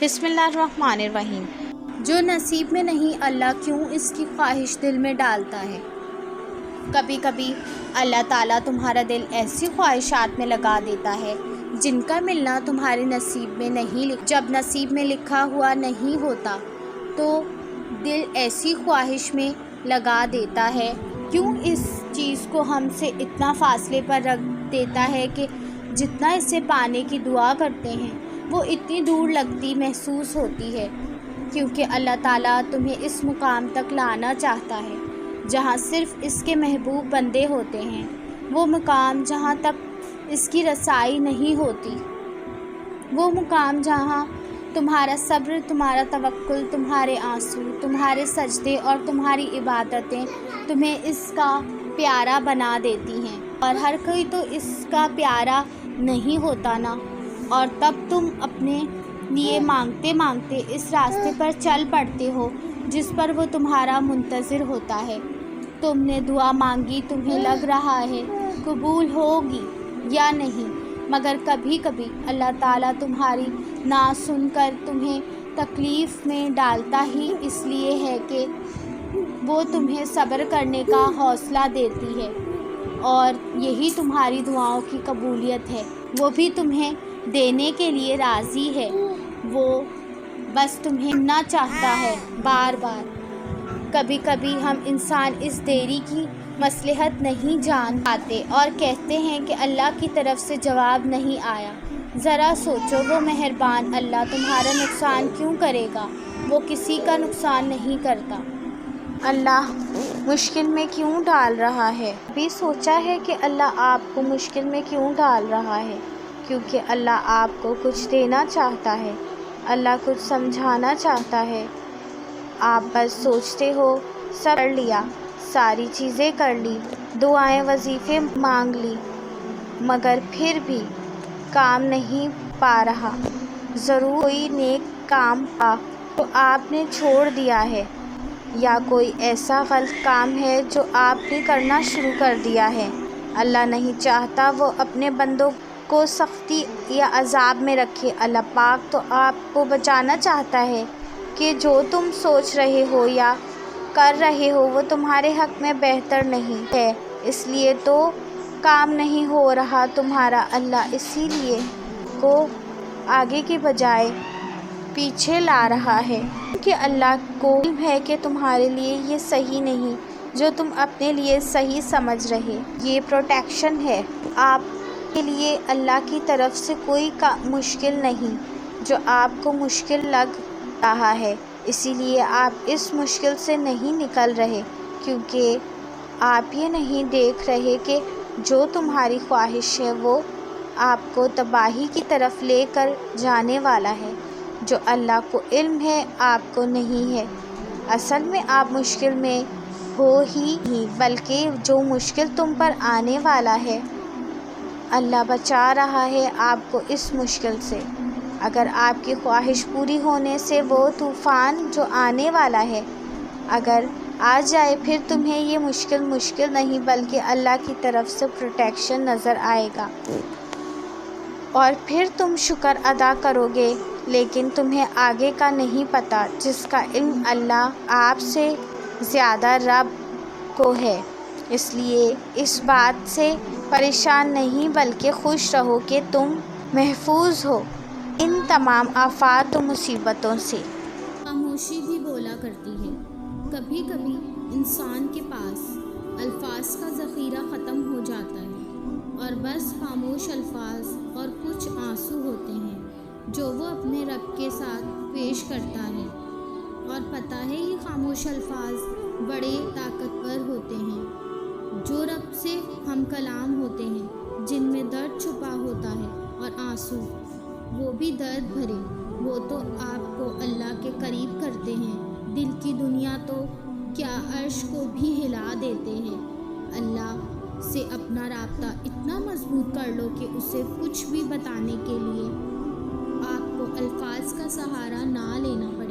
بسم اللہ الرحمن الرحیم۔ جو نصیب میں نہیں اللہ کیوں اس کی خواہش دل میں ڈالتا ہے۔ کبھی کبھی اللہ تعالیٰ تمہارا دل ایسی خواہشات میں لگا دیتا ہے جن کا ملنا تمہارے نصیب میں نہیں جب نصیب میں لکھا ہوا نہیں ہوتا تو دل ایسی خواہش میں لگا دیتا ہے۔ کیوں اس چیز کو ہم سے اتنا فاصلے پر رکھ دیتا ہے کہ جتنا اسے پانے کی دعا کرتے ہیں وہ اتنی دور لگتی محسوس ہوتی ہے، کیونکہ اللہ تعالیٰ تمہیں اس مقام تک لانا چاہتا ہے جہاں صرف اس کے محبوب بندے ہوتے ہیں، وہ مقام جہاں تک اس کی رسائی نہیں ہوتی، وہ مقام جہاں تمہارا صبر، تمہارا توکل، تمہارے آنسو، تمہارے سجدے اور تمہاری عبادتیں تمہیں اس کا پیارا بنا دیتی ہیں، اور ہر کوئی تو اس کا پیارا نہیں ہوتا نا، اور تب تم اپنے لیے مانگتے مانگتے اس راستے پر چل پڑتے ہو جس پر وہ تمہارا منتظر ہوتا ہے۔ تم نے دعا مانگی، تمہیں لگ رہا ہے قبول ہوگی یا نہیں، مگر کبھی کبھی اللہ تعالیٰ تمہاری نہ سن کر تمہیں تکلیف میں ڈالتا ہی اس لیے ہے کہ وہ تمہیں صبر کرنے کا حوصلہ دیتی ہے، اور یہی تمہاری دعاؤں کی قبولیت ہے۔ وہ بھی تمہیں دینے کے لیے راضی ہے، وہ بس تمہیں نہ چاہتا ہے بار بار۔ کبھی کبھی ہم انسان اس دیری کی مصلحت نہیں جان پاتے اور کہتے ہیں کہ اللہ کی طرف سے جواب نہیں آیا۔ ذرا سوچو، وہ مہربان اللہ تمہارا نقصان کیوں کرے گا؟ وہ کسی کا نقصان نہیں کرتا۔ اللہ مشکل میں کیوں ڈال رہا ہے؟ کبھی سوچا ہے کہ اللہ آپ کو مشکل میں کیوں ڈال رہا ہے؟ کیونکہ اللہ آپ کو کچھ دینا چاہتا ہے، اللہ کچھ سمجھانا چاہتا ہے۔ آپ بس سوچتے ہو سب کر لیا، ساری چیزیں کر لی، دعائیں وظیفے مانگ لی، مگر پھر بھی کام نہیں پا رہا۔ ضرور کوئی نیک کام پا تو آپ نے چھوڑ دیا ہے، یا کوئی ایسا غلط کام ہے جو آپ نے کرنا شروع کر دیا ہے۔ اللہ نہیں چاہتا وہ اپنے بندوں کو سختی یا عذاب میں رکھے۔ اللہ پاک تو آپ کو بچانا چاہتا ہے کہ جو تم سوچ رہے ہو یا کر رہے ہو وہ تمہارے حق میں بہتر نہیں ہے، اس لیے تو کام نہیں ہو رہا تمہارا۔ اللہ اسی لیے کو آگے کی بجائے پیچھے لا رہا ہے، کیونکہ اللہ کو علم ہے کہ تمہارے لیے یہ صحیح نہیں جو تم اپنے لیے صحیح سمجھ رہے۔ یہ پروٹیکشن ہے آپ کے لیے، اللہ کی طرف سے کوئی مشکل نہیں جو آپ کو مشکل لگ رہا ہے، اسی لیے آپ اس مشکل سے نہیں نکل رہے، کیونکہ آپ یہ نہیں دیکھ رہے کہ جو تمہاری خواہش ہے وہ آپ کو تباہی کی طرف لے کر جانے والا ہے، جو اللہ کو علم ہے آپ کو نہیں ہے۔ اصل میں آپ مشکل میں ہو ہی نہیں، بلکہ جو مشکل تم پر آنے والا ہے اللہ بچا رہا ہے آپ کو اس مشکل سے۔ اگر آپ کی خواہش پوری ہونے سے وہ طوفان جو آنے والا ہے اگر آ جائے، پھر تمہیں یہ مشکل نہیں بلکہ اللہ کی طرف سے پروٹیکشن نظر آئے گا، اور پھر تم شکر ادا کرو گے، لیکن تمہیں آگے کا نہیں پتہ، جس کا علم اللہ آپ سے زیادہ رب کو ہے۔ اس لیے اس بات سے پریشان نہیں بلکہ خوش رہو کہ تم محفوظ ہو ان تمام آفات و مصیبتوں سے۔ خاموشی بھی بولا کرتی ہے۔ کبھی کبھی انسان کے پاس الفاظ کا ذخیرہ ختم ہو جاتا ہے اور بس خاموش الفاظ اور کچھ آنسو ہوتے ہیں جو وہ اپنے رب کے ساتھ پیش کرتا ہے، اور پتہ ہے یہ خاموش الفاظ بڑے طاقتور ہوتے ہیں، جو رب سے ہم کلام ہوتے ہیں، جن میں درد چھپا ہوتا ہے، اور آنسو وہ بھی درد بھرے، وہ تو آپ کو اللہ کے قریب کرتے ہیں۔ دل کی دنیا تو کیا عرش کو بھی ہلا دیتے ہیں۔ اللہ سے اپنا رابطہ اتنا مضبوط کر لو کہ اسے کچھ بھی بتانے کے لیے آپ کو الفاظ کا سہارا نہ لینا پڑے۔